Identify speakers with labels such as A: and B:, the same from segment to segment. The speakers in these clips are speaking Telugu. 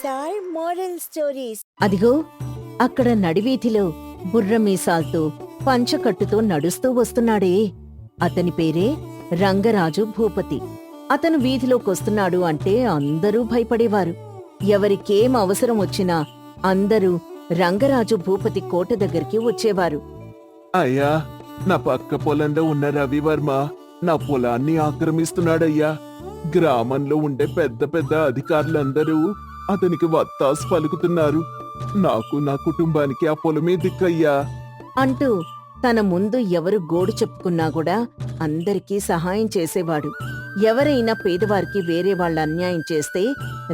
A: Are moral stories.
B: అదిగో అక్కడ నడివీధిలో బుర్రమీసాల్తో పంచకట్టుతో నడుస్తూ వస్తున్నాడే, అతని పేరే రంగరాజు భూపతి. అతను వీధిలోకొస్తున్నాడు అంటే అందరూ భయపడేవారు. ఎవరికేం అవసరం వచ్చినా అందరూ రంగరాజు భూపతి కోట దగ్గరికి వచ్చేవారు.
C: అయ్యా, నా పక్క పొలంలో ఉన్న రవివర్మ నా పొలాన్ని ఆక్రమిస్తున్నాడయ్యా. గ్రామంలో ఉండే పెద్ద పెద్ద అధికారులందరూ అతనికి వత్తాసు పలుకుతున్నారు. నాకు నా కుటుంబానికి ఆ పొలమే దిక్కయ్యా
B: అంటూ తన ముందు ఎవరు గోడు చెప్పుకున్నా కూడా అందరికీ సహాయం చేసేవాడు. ఎవరైనా పేదవారికి వేరే వాళ్ళ అన్యాయం చేస్తే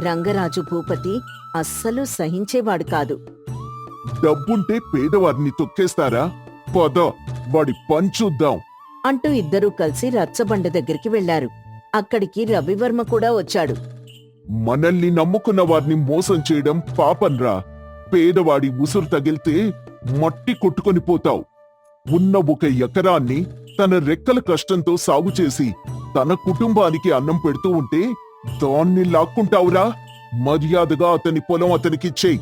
B: రంగరాజు భూపతి అస్సలు సహించేవాడు కాదు.
C: డబ్బుంటే పేదవారిని తొక్కేస్తారా? పద, వాడి పంచుద్దాం
B: అంటూ ఇద్దరూ కలిసి రచ్చబండ దగ్గరికి వెళ్లారు. అక్కడికి రవివర్మ కూడా వచ్చాడు.
C: మనల్ని నమ్ముకున్న వారిని మోసం చేయడం పాపంరా. పేదవాడి ఉసురు తగిలితే మట్టి కొట్టుకొని పోతావు. ఉన్న ఒక ఎకరాన్ని తన రెక్కల కష్టంతో సాగు చేసి తన కుటుంబానికి అన్నం పెడుతూ ఉంటే దాన్ని లాక్కుంటావురా? మర్యాదగా అతని పొలం అతనికిచ్చేయ్,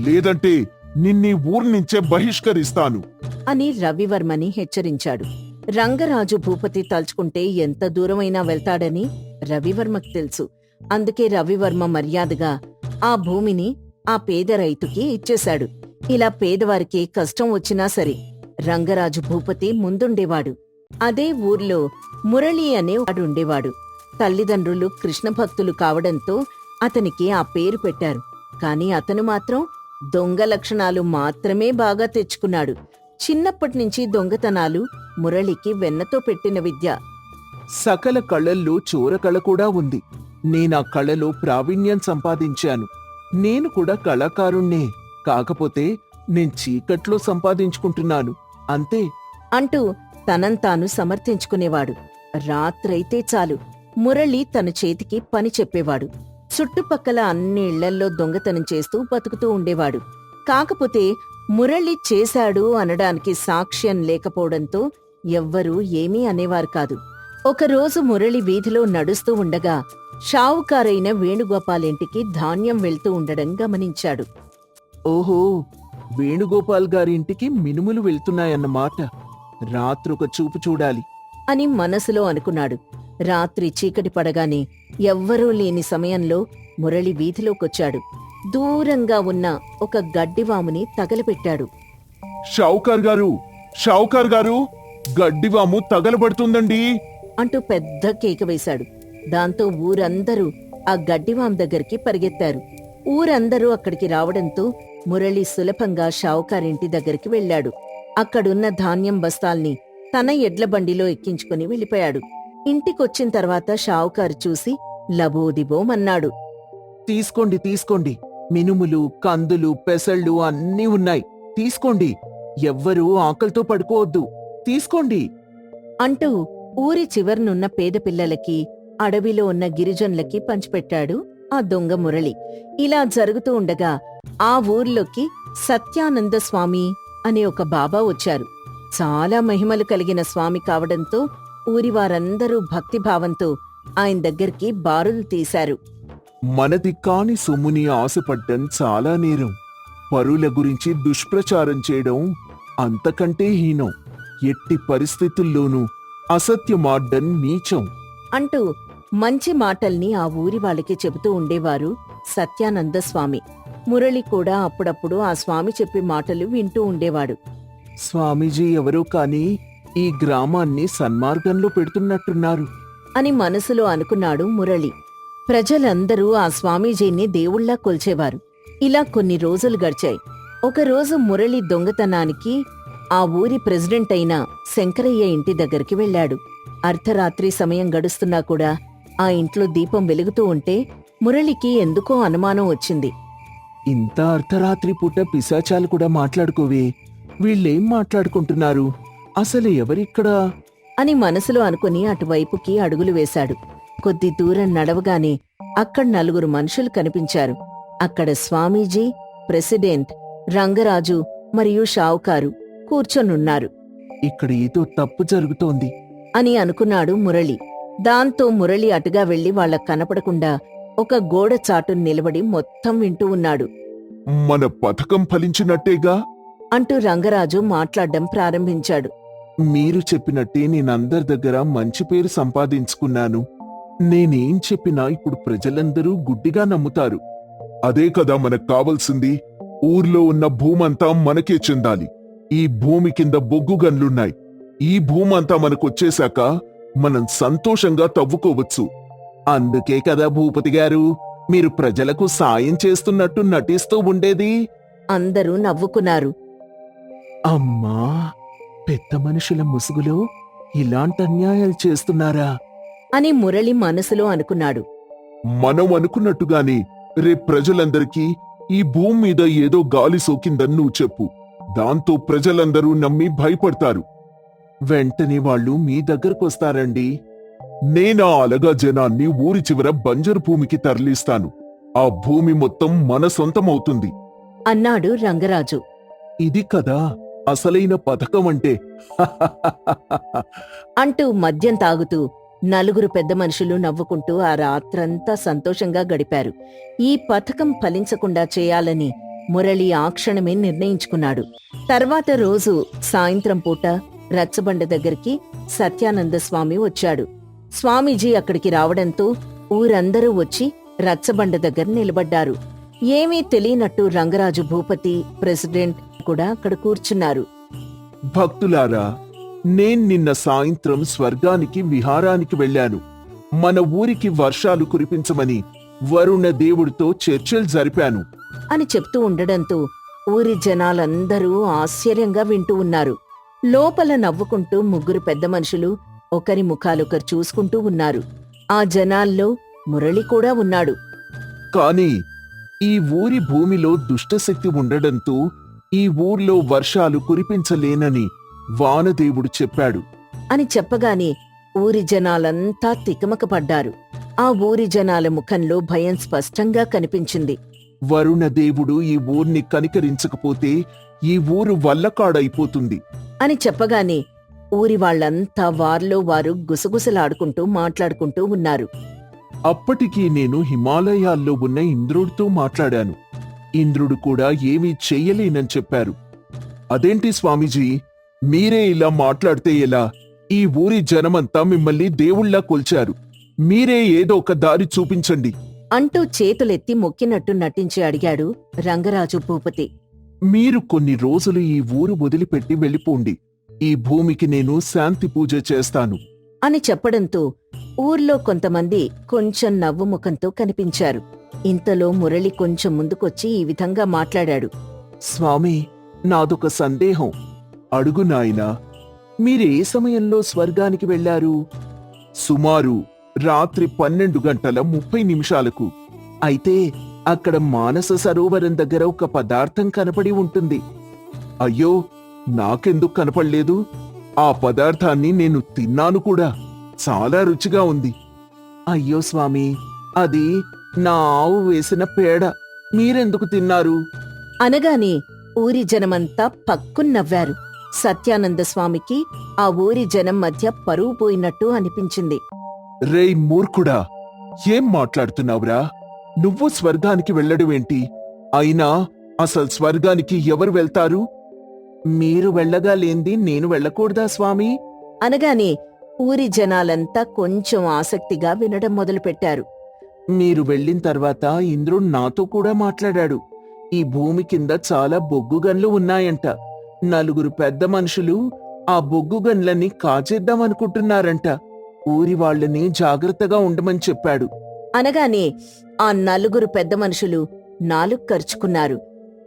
C: లేదంటే నిన్నీ ఊరి నుంచే బహిష్కరిస్తాను
B: అని రవివర్మని హెచ్చరించాడు. రంగరాజు భూపతి తలుచుకుంటే ఎంత దూరమైనా వెళ్తాడని రవివర్మకు తెలుసు. అందుకే రవివర్మ మర్యాదగా ఆ భూమిని ఆ పేద రైతుకి ఇచ్చేశాడు. ఇలా పేదవారికి కష్టం వచ్చినా సరే రంగరాజు భూపతి ముందుండేవాడు. అదే ఊర్లో మురళి అనే వాడుండేవాడు. తల్లిదండ్రులు కృష్ణ భక్తులు కావడంతో అతనికి ఆ పేరు పెట్టారు. కాని అతను మాత్రం దొంగ లక్షణాలు మాత్రమే బాగా తెచ్చుకున్నాడు. చిన్నప్పటినుంచి దొంగతనాలు మురళికి వెన్నతో పెట్టిన విద్య.
C: సకల కళల్లో చోరకళ కూడా ఉంది. నేనా కళలో ప్రావీణ్యం సంపాదించాను. నేను కూడా కళాకారుణ్ణే, కాకపోతే నేను చీకట్లో సంపాదించుకుంటున్నాను అంతే
B: అంటూ తనంతాను సమర్థించుకునేవాడు. రాత్రైతే చాలు మురళి తన చేతికి పని చెప్పేవాడు. చుట్టుపక్కల అన్ని ఇళ్లల్లో దొంగతనం చేస్తూ బతుకుతూ ఉండేవాడు. కాకపోతే మురళి చేశాడు అనడానికి సాక్ష్యం లేకపోవడంతో ఎవ్వరూ ఏమీ అనేవారు కాదు. ఒకరోజు మురళి వీధిలో నడుస్తూ ఉండగా షావుకారైన వేణుగోపాలింటికి ధాన్యం వెళ్తూ ఉండడం గమనించాడు.
C: ఓహో, వేణుగోపాల్ గారి ఇంటికి మినుములు వెళ్తున్నాయన్నమాట. రాత్రొక చూపు చూడాలి
B: అని మనసులో అనుకున్నాడు. రాత్రి చీకటి పడగానే ఎవ్వరూ లేని సమయంలో మురళి వీధిలోకొచ్చాడు. దూరంగా ఉన్న ఒక గడ్డివాముని తగలపెట్టాడు.
C: షావుకార్ గారు, షావుకార్ గారు, గడ్డివాము తగలబడుతుందండి
B: అంటూ పెద్ద కేక వేశాడు. దాంతో ఊరందరూ ఆ గడ్డివాం దగ్గరికి పరిగెత్తారు. ఊరందరూ అక్కడికి రావడంతో మురళి సులభంగా షావుకారింటి దగ్గరికి వెళ్లాడు. అక్కడున్న ధాన్యం బస్తాల్ని తన ఎడ్ల బండిలో ఎక్కించుకుని వెళ్ళిపోయాడు. ఇంటికొచ్చిన తర్వాత షావుకారు చూసి లబోదిబోమన్నాడు.
C: తీసుకోండి, తీసుకోండి. మినుములు, కందులు, పెసళ్ళు అన్నీ ఉన్నాయి. తీసుకోండి. ఎవ్వరూ ఆకలితో పడుకోవద్దు. తీసుకోండి
B: అంటూ ఊరి చివరనున్న పేద పిల్లలకి, అడవిలో ఉన్న గిరిజనులకి పంచిపెట్టాడు ఆ దొంగ మురళి. ఇలా జరుగుతూ ఉండగా ఆ ఊర్లోకి సత్యానంద స్వామి అనే ఒక బాబా వచ్చారు. చాలా మహిమలు కలిగిన స్వామి కావడంతో ఊరివారందరూ భక్తిభావంతో ఆయన దగ్గరికి బారులు తీశారు.
C: మనది కాని సొమ్ముని ఆశపడ్డం చాలా నేరం. పరుల గురించి దుష్ప్రచారం చేయడం అంతకంటే హీనం. ఎట్టి పరిస్థితుల్లోనూ అసత్యమాడ్డం నీచం
B: అంటూ మంచి మాటల్ని ఆ ఊరి వాళ్ళకి చెబుతూ ఉండేవారు సత్యానంద స్వామి. మురళి కూడా అప్పుడప్పుడు ఆ స్వామి చెప్పే మాటలు వింటూ ఉండేవాడు.
C: స్వామీజీ ఎవరో కాని ఈ గ్రామాన్ని సన్మార్గంలో పెడుతున్నట్టున్నారు
B: అని మనసులో అనుకున్నాడు మురళి. ప్రజలందరూ ఆ స్వామీజీని దేవుళ్లా కొల్చేవారు. ఇలా కొన్ని రోజులు గడిచాయి. ఒకరోజు మురళి దొంగతనానికి ఆ ఊరి ప్రెసిడెంట్ అయిన శంకరయ్య ఇంటి దగ్గరికి వెళ్లాడు. అర్ధరాత్రి సమయం గడుస్తున్నా కూడా ఆ ఇంట్లో దీపం వెలుగుతూ ఉంటే మురళికి ఎందుకో అనుమానం వచ్చింది.
C: ఇంత అర్ధరాత్రి పూట పిశాచాలు కూడా మాట్లాడుకోవే, వీళ్ళేం మాట్లాడుకుంటున్నారు? అసలు ఎవరిక్కడా
B: అని మనసులో అనుకుని అటువైపుకి అడుగులు వేశాడు. కొద్ది దూరం నడవగానే అక్కడ నలుగురు మనుషులు కనిపించారు. అక్కడ స్వామీజీ, ప్రెసిడెంట్, రంగరాజు మరియు షావుకారు కూర్చొనున్నారు.
C: ఇక్కడ ఏదో తప్పు జరుగుతోంది
B: అని అనుకున్నాడు మురళి. దాంతో మురళి అటుగా వెళ్లి వాళ్ళకు కనపడకుండా ఒక గోడ చాటున నిలబడి మొత్తం వింటూ ఉన్నాడు.
C: మన పథకం ఫలించినట్టేగా?
B: అంటూ రంగరాజు మాట్లాడడం ప్రారంభించాడు.
C: మీరు చెప్పినట్టే నేనందరి దగ్గర మంచి పేరు సంపాదించుకున్నాను. నేనేం చెప్పినా ఇప్పుడు ప్రజలందరూ గుడ్డిగా నమ్ముతారు. అదే కదా మనకు కావలసింది. ఊర్లో ఉన్న భూమంతా మనకే చెందాలి. ఈ భూమి కింద బొగ్గు గన్లున్నాయి. ఈ భూమంతా మనకొచ్చేశాక మనం సంతోషంగా తవ్వుకోవచ్చు. అందుకే కదా భూపతి గారు మీరు ప్రజలకు సాయం చేస్తున్నట్టు నటిస్తూ ఉండేది.
B: అందరూ నవ్వుకున్నారు.
C: అమ్మా, పెద్ద మనుషుల ముసుగులో ఇలాంటి అన్యాయాలు చేస్తున్నారా
B: అని మురళి మనసులో అనుకున్నాడు.
C: మనం అనుకున్నట్టుగానే రేపు ప్రజలందరికీ ఈ భూమి మీద ఏదో గాలి సోకిందని నువ్వు చెప్పు. దాంతో ప్రజలందరూ నమ్మి భయపడతారు. వెంటనే వాళ్ళు మీ దగ్గరకొస్తారండి. నేనా అలగా జనాన్ని ఊరి చివర బంజరు భూమికి తరలిస్తాను. ఆ భూమి మొత్తం మన సొంతమవుతుంది
B: అన్నాడు రంగరాజు.
C: ఇది కదా అసలైన పథకం అంటే
B: అంటూ మద్యం తాగుతూ నలుగురు పెద్ద మనుషులు నవ్వుకుంటూ ఆ రాత్రంతా సంతోషంగా గడిపారు. ఈ పథకం ఫలించకుండా చేయాలని మురళి ఆ క్షణమే నిర్ణయించుకున్నాడు. తర్వాత రోజు సాయంత్రం పూట రచ్చబండ దగ్గరికి సత్యానంద స్వామి వచ్చాడు. స్వామీజీ అక్కడికి రావడంతో ఊరందరూ వచ్చి రచ్చబండ దగ్గర నిలబడ్డారు. ఏమీ తెలియనట్టు రంగరాజు భూపతి, ప్రెసిడెంట్ కూడా అక్కడ కూర్చున్నారు.
C: భక్తులారా, నేను నిన్న సాయంత్రం స్వర్గానికి విహారానికి వెళ్ళాను. మన ఊరికి వర్షాలు కురిపించమని వరుణ దేవుడితో చర్చలు జరిపాను
B: అని చెప్తూ ఉండడంతో ఊరి జనాలందరూ ఆశ్చర్యంగా వింటూ ఉన్నారు. లోపల నవ్వుకుంటూ ముగ్గురు పెద్ద మనుషులు ఒకరి ముఖాలొకరు చూసుకుంటూ ఉన్నారు. ఆ జనాల్లో మురళి కూడా ఉన్నాడు.
C: కాని ఈ ఊరి భూమిలో దుష్టశక్తి ఉండడంతో ఈ ఊర్లో వర్షాలు కురిపించలేనని వానదేవుడు చెప్పాడు
B: అని చెప్పగానే ఊరి జనాలంతా తికమకపడ్డారు. ఆ ఊరి జనాల ముఖంలో భయం స్పష్టంగా కనిపించింది.
C: వరుణ దేవుడు ఈ ఊర్ని కనికరించకపోతే ఈ ఊరు వల్లకాడైపోతుంది
B: అని చెప్పగానే ఊరి వాళ్లంతా వారిలో వారు గుసగుసలాడుకుంటూ మాట్లాడుకుంటూ ఉన్నారు.
C: అప్పటికీ నేను హిమాలయాల్లో ఉన్న ఇంద్రుడితో మాట్లాడాను. ఇంద్రుడు కూడా ఏమీ చెయ్యలేనని చెప్పారు. అదేంటి స్వామీజీ, మీరే ఇలా మాట్లాడితే ఎలా? ఈ ఊరి జనమంతా మిమ్మల్ని దేవుళ్లా కొల్చారు. మీరే ఏదో ఒక దారి చూపించండి
B: అంటూ చేతులెత్తి మొక్కినట్టు నటించి అడిగాడు రంగరాజు భూపతి.
C: మీరు కొన్ని రోజులు ఈ ఊరు వదిలిపెట్టి వెళ్ళిపోండి. ఈ భూమికి నేను శాంతి పూజ చేస్తాను
B: అని చెప్పడంతో ఊర్లో కొంతమంది కొంచెం నవ్వు ముఖంతో కనిపించారు. ఇంతలో మురళి కొంచెం ముందుకొచ్చి ఈ విధంగా మాట్లాడాడు.
C: స్వామి, నాదొక సందేహం. అడుగు నాయనా, మీరే సమయంలో స్వర్గానికి వెళ్లారు? సుమారు రాత్రి 12:30 అయితే అక్కడ మానస సరోవరం దగ్గర ఒక పదార్థం కనపడి ఉంటుంది. అయ్యో, నాకెందుకు కనపడలేదు? ఆ పదార్థాన్ని నేను తిన్నాను కూడా. చాలా రుచిగా ఉంది. అయ్యో స్వామి, అది నా ఆవు వేసిన పేడ. మీరెందుకు తిన్నారు?
B: అనగానే ఊరి జనమంతా పక్కున్నవ్వారు. సత్యానంద స్వామికి ఆ ఊరి జనం మధ్య పరువు పోయినట్టు అనిపించింది.
C: రేయ్ మూర్ఖుడా, ఏం మాట్లాడుతున్నావురా? నువ్వు స్వర్గానికి వెళ్ళడమేంటి? అయినా అసలు స్వర్గానికి ఎవరు వెళ్తారు? మీరు వెళ్ళగా లేంది నేను వెళ్ళకూడదా స్వామి?
B: అనగానే ఊరి జనాలంతా కొంచెం ఆసక్తిగా వినడం మొదలుపెట్టారు.
C: మీరు వెళ్ళిన తర్వాత ఇంద్రుడు నాతో కూడా మాట్లాడాడు. ఈ భూమి కింద చాలా బొగ్గుగన్లు ఉన్నాయంట. 4 పెద్ద మనుషులు ఆ బొగ్గుగన్లన్నీ కాజేద్దామనుకుంటున్నారంట. ఊరి వాళ్ళని జాగ్రత్తగా ఉండమని చెప్పాడు
B: అనగానే ఆ 4 పెద్ద మనుషులు నాలుగు కరుచుకున్నారు.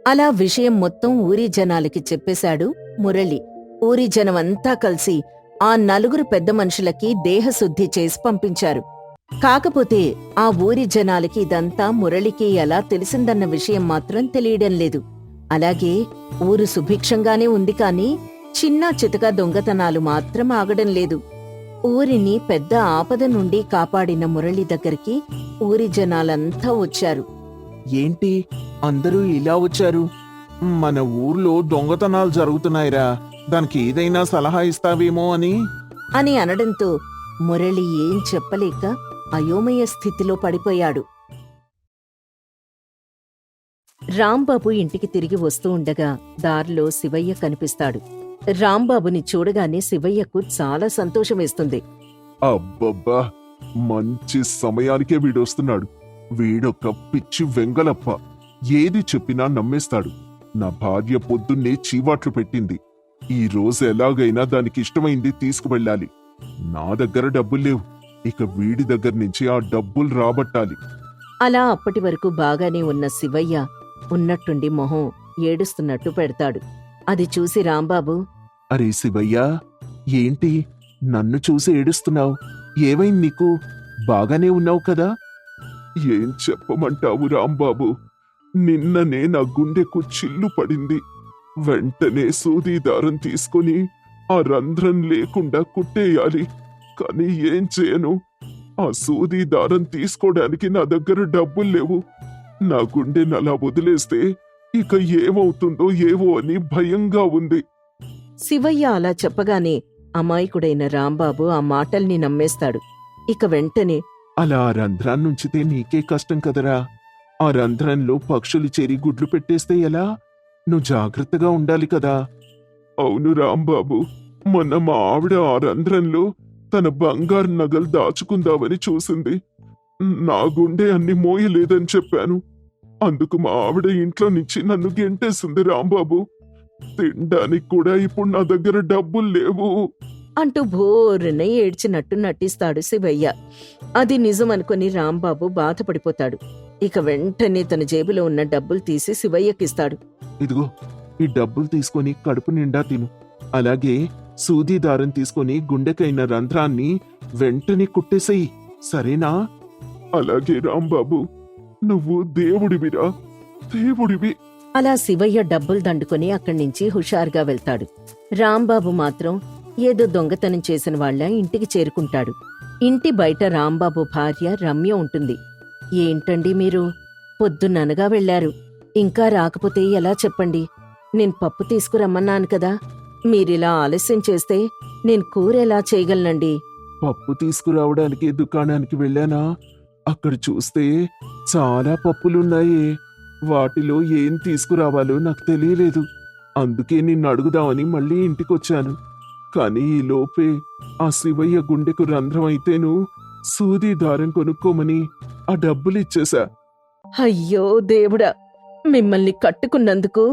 B: అలా విషయం మొత్తం ఊరి జనాలకి చెప్పేశాడు మురళి. ఊరి జనమంతా కలిసి ఆ 4 పెద్ద మనుషులకి దేహశుద్ధి చేసి పంపించారు. కాకపోతే ఆ ఊరి జనాలకి ఇదంతా మురళికి ఎలా తెలిసిందన్న విషయం మాత్రం తెలియడం లేదు. అలాగే ఊరు సుభిక్షంగానే ఉంది కాని చిన్నా చితక దొంగతనాలు మాత్రం ఆగడం లేదు. ఊరిని పెద్ద ఆపద నుండి కాపాడిన మురళి దగ్గరికి ఊరి జనాలంతా వచ్చారు.
C: ఏంటి అందరూ ఇలా వచ్చారు? మన ఊర్లో దొంగతనాలు జరుగుతున్నాయిరా, దానికి ఏదైనా సలహా ఇస్తావేమో
B: అని అనడంతో మురళి ఏం చెప్పలేక అయోమయ స్థితిలో పడిపోయాడు. రాంబాబు ఇంటికి తిరిగి వస్తూ ఉండగా దారిలో శివయ్య కనిపిస్తాడు. రాంబాబుని చూడగానే శివయ్యకు చాలా సంతోషమేస్తుంది.
C: అబ్బబ్బా, మంచి సమయానికే వీడొస్తున్నాడు. వీడొక పిచ్చి వెంగలప్ప. ఏది చెప్పినా నమ్మేస్తాడు. నా భార్య పొద్దున్నే చీవాట్లు పెట్టింది. ఈ రోజు ఎలాగైనా దానికి ఇష్టమైంది తీసుకువెళ్ళాలి. నా దగ్గర డబ్బుల్లేవు. ఇక వీడి దగ్గర నుంచి ఆ డబ్బులు రాబట్టాలి.
B: అలా అప్పటి వరకు బాగానే ఉన్న శివయ్య ఉన్నట్టుండి మొహం ఏడుస్తున్నట్టు పెడతాడు. అది చూసి రాంబాబు,
C: అరే శివయ్యా, ఏంటి నన్ను చూసి ఏడుస్తున్నావు? ఏమైంది నీకు? బాగానే ఉన్నావు కదా? ఏం చెప్పమంటావు రాంబాబు, నిన్ననే నా గుండెకు చిల్లు పడింది. వెంటనే సూది దారం తీసుకుని ఆ రంధ్రం లేకుండా కుట్టేయాలి. కానీ ఏం చేయను? ఆ సూది దారం తీసుకోవడానికి నా దగ్గర డబ్బులు లేవు. నా గుండెని అలా వదిలేస్తే ఇక ఏమవుతుందో ఏవో అని భయంగా ఉంది.
B: శివయ్య అలా చెప్పగానే అమాయకుడైన రాంబాబు ఆ మాటల్ని నమ్మేస్తాడు. ఇక వెంటనే,
C: అలా ఆ రంధ్రాన్నుంచితే నీకే కష్టం కదరా. ఆ రంధ్రంలో పక్షులు చేరి గుడ్లు పెట్టేస్తే ఎలా? నువ్వు జాగ్రత్తగా ఉండాలి కదా. అవును రాంబాబు, మొన్న మా ఆవిడ ఆ రంధ్రంలో తన బంగారు నగలు దాచుకుందామని చూసింది. నా గుండె అన్ని మోయలేదని చెప్పాను. అందుకు మా ఆవిడ ఇంట్లో నుంచి నన్ను గెంటేసింది రాంబాబు. తినడానికి కూడా ఇప్పుడు నా దగ్గర డబ్బులు లేవు
B: అంటూ బోరున ఏడ్చినట్టు నటిస్తాడు శివయ్య. అది నిజమనుకుని రాంబాబు బాధపడిపోతాడు. ఇక వెంటనే తన జేబులో ఉన్న డబ్బులు తీసి శివయ్యకిస్తాడు.
C: ఇదిగో, ఈ డబ్బులు తీసుకొని కడుపు నిండా తిను. అలాగే సూది దారం తీసుకొని గుండెకైన రంధ్రాన్ని వెంటనే కుట్టేసేయి, సరేనా? అలాగే రాంబాబు, నువ్వు దేవుడివిరా, దేవుడివి.
B: అలా శివయ్య డబ్బులు దండుకొని అక్కడ్నించి హుషారుగా వెళ్తాడు. రాంబాబు మాత్రం ఏదో దొంగతనం చేసిన వాళ్ళ ఇంటికి చేరుకుంటాడు. ఇంటి బయట రాంబాబు భార్య రమ్య ఉంటుంది. ఏంటండి మీరు? పొద్దున్ననగా వెళ్లారు, ఇంకా రాకపోతే ఎలా చెప్పండి? నేను పప్పు తీసుకురమ్మన్నాను కదా. మీరిలా ఆలస్యం చేస్తే నేను కూర ఎలా చేయగలనండి?
C: పప్పు తీసుకురావడానికి దుకాణానికి వెళ్ళానా? అక్కడ చూస్తే చాలా పప్పులున్నాయే. వాటిలో ఏం తీసుకురావాలో నాకు తెలియలేదు. అందుకే నిన్ను అడుగుదామని మళ్ళీ ఇంటికొచ్చాను. కానీ ఈ లోపే ఆ శివయ్య గుండెకు రంధ్రం అయితేను సూది దారం కొనుక్కోమని ఆ డబ్బులిచ్చేశా.
B: అయ్యో దేవుడా, మిమ్మల్ని కట్టుకున్నందుకు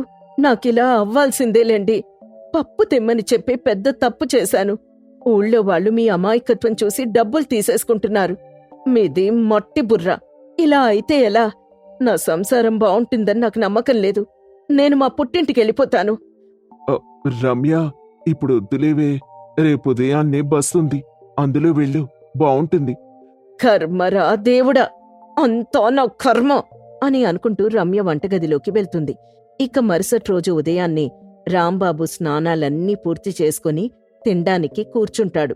B: నాకిలా అవ్వాల్సిందేలేండి. పప్పు తెమ్మని చెప్పి పెద్ద తప్పు చేశాను. ఊళ్ళో వాళ్ళు మీ అమాయకత్వం చూసి డబ్బులు తీసేసుకుంటున్నారు. మీది మట్టి బుర్ర. ఇలా అయితే ఎలా? నా సంసారం బావుంటుందని నాకు నమ్మకం లేదు. నేను మా పుట్టింటికెళ్ళిపోతాను.
C: రమ్య, ఇప్పుడు వద్దులేవే. రేపు ఉదయాన్నే బస్సుంది, అందులో వెళ్ళు, బావుంటుంది.
B: కర్మరా దేవుడా, అంతా నా కర్మ అని అనుకుంటూ రమ్య వంటగదిలోకి వెళ్తుంది. ఇక మరుసటి రోజు ఉదయాన్నే రాంబాబు స్నానాలన్నీ పూర్తి చేసుకుని తిండానికి కూర్చుంటాడు.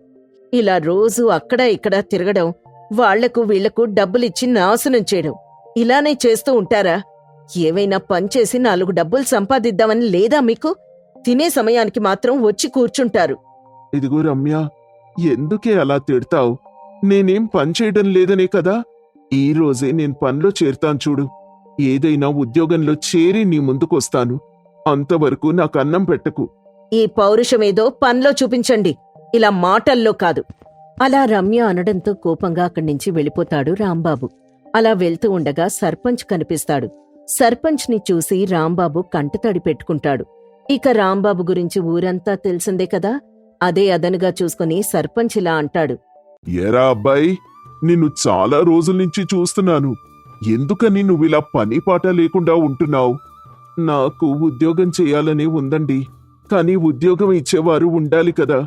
B: ఇలా రోజూ అక్కడా ఇక్కడా తిరగడం, వాళ్లకు వీళ్లకు డబ్బులిచ్చి నాశనం చేయడం, ఇలానే చేస్తూ ఉంటారా? ఏవైనా పనిచేసి 4 డబ్బులు సంపాదిద్దామని లేదా మీకు? తినే సమయానికి మాత్రం వచ్చి కూర్చుంటారు.
C: ఇదిగో రమ్య, ఎందుకే అలా తిడతావు? నేనేం పనిచేయడం లేదనే కదా. ఈ రోజే నేను పనిలో చేరుతాను చూడు. ఏదైనా ఉద్యోగంలో చేరి నీ ముందుకొస్తాను. అంతవరకు నాకు అన్నం పెట్టకు.
B: ఈ పౌరుషమేదో పనిలో చూపించండి, ఇలా మాటల్లో కాదు. అలా రమ్య అనడంతో కోపంగా అక్కడ్నించి వెళ్ళిపోతాడు రాంబాబు. అలా వెళ్తూ ఉండగా సర్పంచ్ కనిపిస్తాడు. సర్పంచ్ని చూసి రాంబాబు కంటతడి పెట్టుకుంటాడు. ఇక రాంబాబు గురించి ఊరంతా తెలిసిందే కదా. అదే అదనుగా చూసుకుని సర్పంచ్ ఇలా అంటాడు.
C: ఏరా అబ్బాయి, నిన్ను చాలా రోజుల నుంచి చూస్తున్నాను. ఎందుకని నువ్విలా పని పాట లేకుండా ఉంటున్నావు? నాకు ఉద్యోగం చేయాలని ఉందండి, కానీ ఉద్యోగం ఇచ్చేవారు ఉండాలి కదా.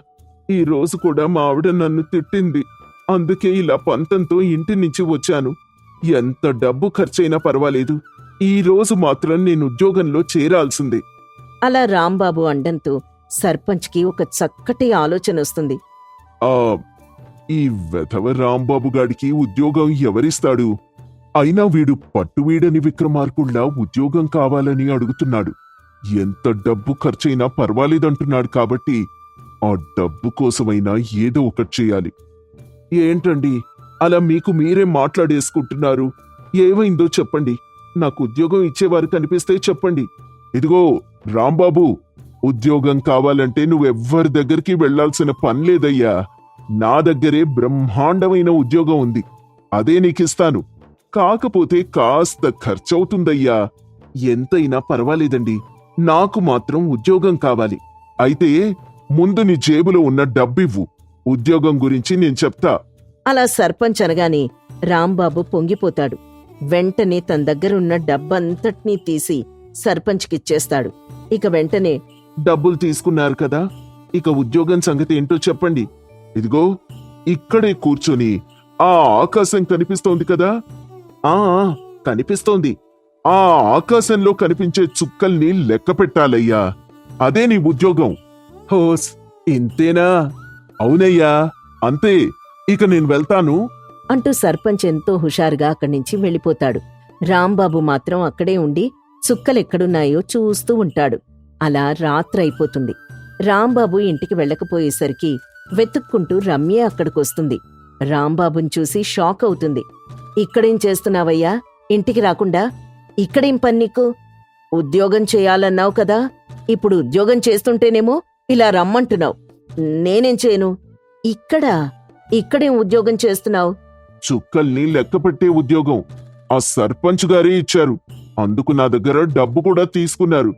C: ఈ రోజు కూడా మా ఆవిడ నన్ను తిట్టింది. అందుకే ఇలా పంతంతో ఇంటి నుంచి వచ్చాను. ఎంత డబ్బు ఖర్చైనా పర్వాలేదు, ఈ రోజు మాత్రం నేను ఉద్యోగంలో చేరాల్సిందే.
B: అలా రాంబాబు అండంతో సర్పంచ్కి ఒక చక్కటి ఆలోచన వస్తుంది.
C: ఈ వెధవ రాంబాబు గాడికి ఉద్యోగం ఎవరిస్తాడు? అయినా వీడు పట్టువీడని విక్రమార్కుల్లా ఉద్యోగం కావాలని అడుగుతున్నాడు. ఎంత డబ్బు ఖర్చైనా పర్వాలేదంటున్నాడు కాబట్టి ఆ డబ్బు కోసమైనా ఏదో ఒకటి చేయాలి. ఏంటండి అలా మీకు మీరే మాట్లాడేసుకుంటున్నారు? ఏమైందో చెప్పండి. నాకు ఉద్యోగం ఇచ్చేవారు కనిపిస్తే చెప్పండి. ఇదిగో రాంబాబు, ఉద్యోగం కావాలంటే నువ్వెవ్వరి దగ్గరికి వెళ్లాల్సిన పనిలేదయ్యా. నా దగ్గరే బ్రహ్మాండమైన ఉద్యోగం ఉంది. అదే నీకిస్తాను. కాకపోతే కాస్త ఖర్చవుతుందయ్యా. ఎంతైనా పర్వాలేదండి, నాకు మాత్రం ఉద్యోగం కావాలి. అయితే ముందు నీ జేబులో ఉన్న డబ్బివ్వు. ఉద్యోగం గురించి నేను చెప్తా.
B: అలా సర్పంచ్ అనగానే రాంబాబు పొంగిపోతాడు. వెంటనే తన దగ్గరున్న డబ్బంతటినీ తీసి సర్పంచ్కిచ్చేస్తాడు. ఇక వెంటనే,
C: డబ్బులు తీసుకున్నారు కదా, ఇక ఉద్యోగం సంగతి ఏంటో చెప్పండి. ఇదిగో ఇక్కడే కూర్చొని ఆ ఆకాశం కనిపిస్తోంది కదా, ఆ కనిపిస్తోంది. ఆ ఆకాశంలో కనిపించే చుక్కల్ని లెక్క పెట్టాలయ్యా. అదే నీ ఉద్యోగం. హోస్, ఇంతేనా? అవునయ్యా, అంతే. ఇక నేను వెళ్తాను
B: అంటూ సర్పంచ్ ఎంతో హుషారుగా అక్కడి నుంచి వెళ్ళిపోతాడు. రాంబాబు మాత్రం అక్కడే ఉండి చుక్కలెక్కడున్నాయో చూస్తూ ఉంటాడు. అలా రాత్రైపోతుంది. రాంబాబు ఇంటికి వెళ్ళకపోయేసరికి వెతుక్కుంటూ రమ్య అక్కడికొస్తుంది. రాంబాబుని చూసి షాక్ అవుతుంది. ఇక్కడేం చేస్తున్నావయ్యా? ఇంటికి రాకుండా ఇక్కడేం పని నీకు? ఉద్యోగం చేయాలన్నావు కదా, ఇప్పుడు ఉద్యోగం చేస్తుంటేనేమో ఇలా రమ్మంటున్నావు. నేనేం చేయను? ఇక్కడేం ఉద్యోగం చేస్తున్నావు?
C: చుక్కల్ని లెక్కపెట్టే ఉద్యోగం ఆ సర్పంచ్ గారే ఇచ్చారు. అందుకు నా దగ్గర డబ్బు కూడా తీసుకున్నారు.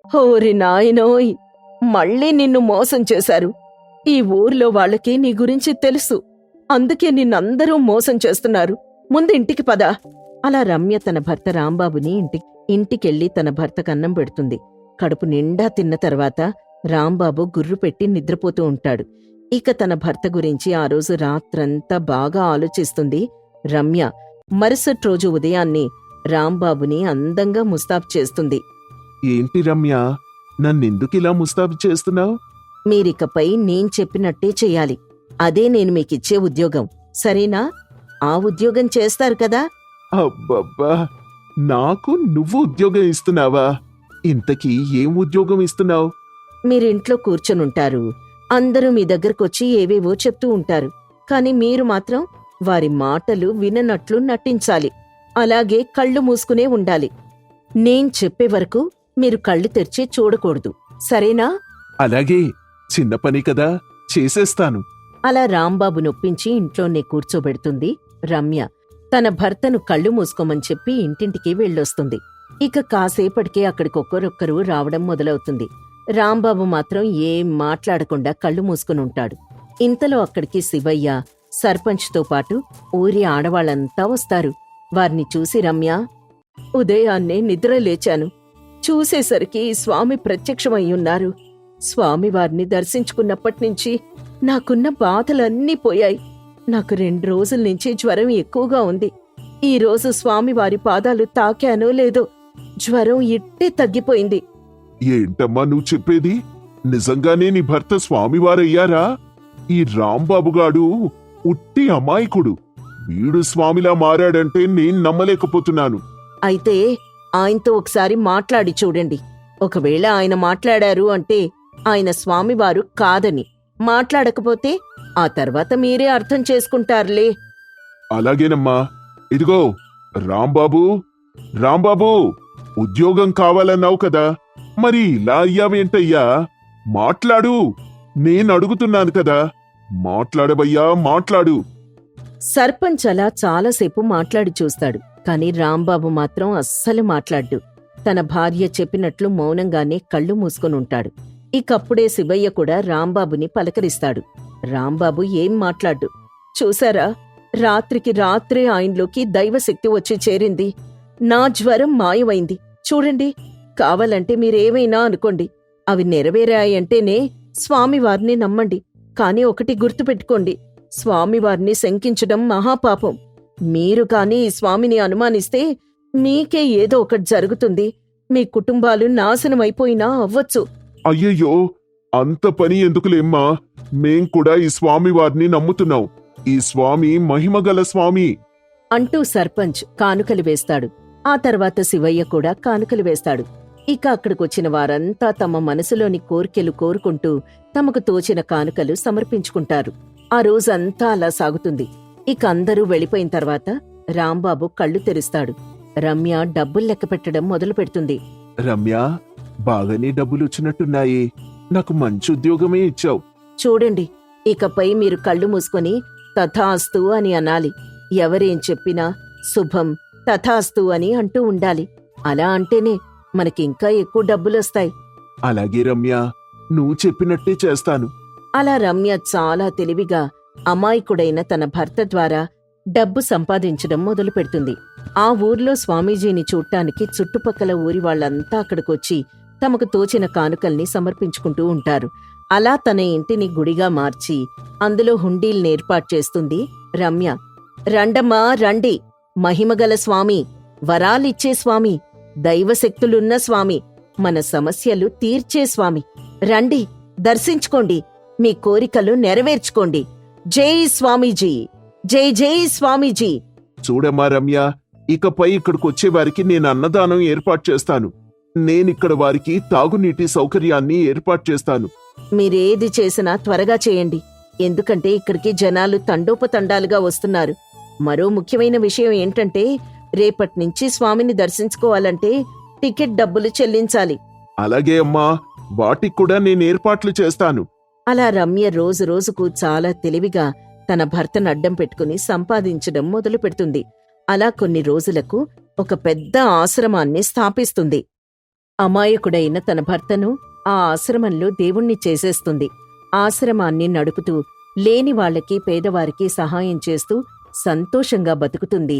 B: ఓరి నాయనోయ్, మళ్ళీ నిన్ను మోసం చేశారు. ఈ ఊర్లో వాళ్ళకి నీ గురించి తెలుసు. అందుకే నిన్నందరూ మోసం చేస్తున్నారు. ముందు ఇంటికి పద. అలా రమ్య తన భర్త రాంబాబుని ఇంటికెళ్ళి తన భర్తకు అన్నం పెడుతుంది. కడుపు నిండా తిన్న తర్వాత రాంబాబు గుర్రు పెట్టి నిద్రపోతూ ఉంటాడు. ఇక తన భర్త గురించి ఆ రోజు రాత్రంతా బాగా ఆలోచిస్తుంది రమ్య. మరుసటి రోజు ఉదయాన్నే రాంబాబుని అందంగా ముస్తాబు చేస్తుంది.
C: ఏంటి రమ్య, నన్నెందుకిలా ముస్తాబు చేస్తున్నావు?
B: మీరికపై నేను చెప్పినట్టే చెయ్యాలి. అదే నేను మీకిచ్చే ఉద్యోగం, సరేనా? ఆ ఉద్యోగం చేస్తారు కదా?
C: అబ్బబ్బా, నాకు నువ్వు ఉద్యోగం ఇస్తున్నావా? ఇంతకీ ఏం ఉద్యోగం ఇస్తున్నావు?
B: మీరింట్లో కూర్చొనుంటారు. అందరూ మీ దగ్గరకొచ్చి ఏవేవో చెప్తూ ఉంటారు. కాని మీరు మాత్రం వారి మాటలు విననట్లు నటించాలి. అలాగే కళ్ళు మూసుకునే ఉండాలి. నేను చెప్పే వరకు మీరు కళ్ళు తెరిచి చూడకూడదు, సరేనా?
C: అలాగే, చిన్న పని కదా, చేసేస్తాను.
B: అలా రాంబాబు నొప్పించి ఇంట్లోనే కూర్చోబెడుతుంది రమ్య. తన భర్తను కళ్ళు మూసుకోమని చెప్పి ఇంటింటికి వెళ్ళొస్తుంది. ఇక కాసేపటికే అక్కడికొక్కరొక్కరు రావడం మొదలవుతుంది. రాంబాబు మాత్రం ఏం మాట్లాడకుండా కళ్ళు మూసుకునుంటాడు. ఇంతలో అక్కడికి శివయ్య, సర్పంచ్తో పాటు ఊరి ఆడవాళ్లంతా వస్తారు. వారిని చూసి రమ్య, ఉదయాన్నే నిద్ర లేచాను. చూసేసరికి స్వామి ప్రత్యక్షమయ్యున్నారు. స్వామివారిని దర్శించుకున్నప్పటినుంచి నాకున్న బాధలన్నీ పోయాయి. నాకు 2 రోజుల నుంచి జ్వరం ఎక్కువగా ఉంది. ఈ రోజు స్వామివారి పాదాలు తాకానో లేదో జ్వరం ఇట్టే తగ్గిపోయింది.
C: ఏంటమ్మా నువ్వు చెప్పేది? నిజంగానే నీ భర్త స్వామివారయ్యారా? ఈ రాంబాబుగాడు ఉట్టి అమాయకుడు. వీడు స్వామిలా మారాడంటే నేను నమ్మలేకపోతున్నాను.
B: అయితే ఆయనతో ఒకసారి మాట్లాడి చూడండి. ఒకవేళ ఆయన మాట్లాడారు అంటే ఆయన స్వామివారు కాదని, మాట్లాడకపోతే ఆ తర్వాత మీరే అర్థం చేసుకుంటారులే.
C: అలాగేనమ్మా. ఇదిగో రాంబాబు, రాంబాబు, ఉద్యోగం కావాలన్నావు కదా, మరి ఇలా అయ్యావేంటయ్యా? మాట్లాడు, నేనడుగుతున్నాను కదా. మాట్లాడబయ్యా, మాట్లాడు.
B: సర్పంచ్ అలా చాలాసేపు మాట్లాడి చూస్తాడు. కాని రాంబాబు మాత్రం అస్సలు మాట్లాడ్డు. తన భార్య చెప్పినట్లు మౌనంగానే కళ్ళు మూసుకొనుంటాడు. ఇకప్పుడే శివయ్య కూడా రాంబాబుని పలకరిస్తాడు. రాంబాబు ఏం మాట్లాడ్డు. చూసారా, రాత్రికి రాత్రే ఆయనలోకి దైవశక్తి వచ్చి చేరింది. నా జ్వరం మాయమైంది. చూడండి, కావాలంటే మీరేమైనా అనుకోండి, అవి నెరవేరాయంటేనే స్వామివారిని నమ్మండి. కాని ఒకటి గుర్తుపెట్టుకోండి, స్వామివారిని శంకించడం మహాపాపం. మీరు కాని ఈ స్వామిని అనుమానిస్తే మీకే ఏదో ఒకటి జరుగుతుంది. మీ కుటుంబాలు నాశనమైపోయినా అవ్వచ్చు.
C: అయ్యయ్యో, అంత పని ఎందుకులేమ్మా? మేం కూడా ఈ స్వామివారిని నమ్ముతున్నాం. ఈ స్వామి మహిమగల స్వామి
B: అంటూ సర్పంచ్ కానుకలు వేస్తాడు. ఆ తర్వాత శివయ్య కూడా కానుకలు వేస్తాడు. ఇక అక్కడికొచ్చిన వారంతా తమ మనసులోని కోర్కెలు కోరుకుంటూ తమకు తోచిన కానుకలు సమర్పించుకుంటారు. ఆ రోజంతా అలా సాగుతుంది. ఇక అందరూ వెళ్ళిపోయిన తర్వాత రాంబాబు కళ్ళు తెరుస్తాడు. రమ్య డబ్బులు లెక్క పెట్టడం మొదలు పెడుతుంది.
C: రమ్య, బాగానే డబ్బులొచ్చినట్టున్నాయి. నాకు మంచి ఉద్యోగమే ఇచ్చావు.
B: చూడండి, ఇకపై మీరు కళ్ళు మూసుకొని తథాస్తు అని అనాలి. ఎవరేం చెప్పినా శుభం తథాస్తు అని అంటూ ఉండాలి. అలా అంటేనే మనకింకా ఎక్కువ డబ్బులొస్తాయి.
C: అలాగే రమ్య, నువ్వు చెప్పినట్టే చేస్తాను.
B: అలా రమ్య చాలా తెలివిగా అమాయకుడైన తన భర్త ద్వారా డబ్బు సంపాదించడం మొదలు పెడుతుంది. ఆ ఊర్లో స్వామీజీని చూడ్డానికి చుట్టుపక్కల ఊరి వాళ్ళంతా అక్కడికొచ్చి తమకు తోచిన కానుకల్ని సమర్పించుకుంటూ ఉంటారు. అలా తన ఇంటిని గుడిగా మార్చి అందులో హుండీల్ని ఏర్పాటు చేస్తుంది రమ్య. రండమ్మా రండి, మహిమగల స్వామి, వరాలిచ్చే స్వామి, దైవశక్తులున్న స్వామి, మన సమస్యలు తీర్చే స్వామి, రండి దర్శించుకోండి, మీ కోరికలు నెరవేర్చుకోండి. జై స్వామీజీ, జై జై స్వామీజీ.
C: చూడమ్మా రమ్య, ఇకపై ఇక్కడికొచ్చే వారికి నేను అన్నదానం ఏర్పాటు చేస్తాను. నేనిక్కడ వారికి తాగునీటి సౌకర్యాన్ని ఏర్పాటు చేస్తాను.
B: మీరేది చేసినా త్వరగా చేయండి, ఎందుకంటే ఇక్కడికి జనాలు తండోపతండాలుగా వస్తున్నారు. మరో ముఖ్యమైన విషయం ఏంటంటే, రేపట్నుంచి స్వామిని దర్శించుకోవాలంటే టికెట్ డబ్బులు చెల్లించాలి.
C: అలాగే అమ్మా, వాటికి కూడా నేను ఏర్పాట్లు చేస్తాను.
B: అలా రమ్య రోజు రోజుకు చాలా తెలివిగా తన భర్తను అడ్డం పెట్టుకుని సంపాదించడం మొదలు పెడుతుంది. అలా కొన్ని రోజులకు ఒక పెద్ద ఆశ్రమాన్ని స్థాపిస్తుంది. అమాయకుడైన తన భర్తను ఆ ఆశ్రమంలో దేవుణ్ణి చేసేస్తుంది. ఆశ్రమాన్ని నడుపుతూ లేని వాళ్లకి పేదవారికి సహాయం చేస్తూ సంతోషంగా బతుకుతుంది.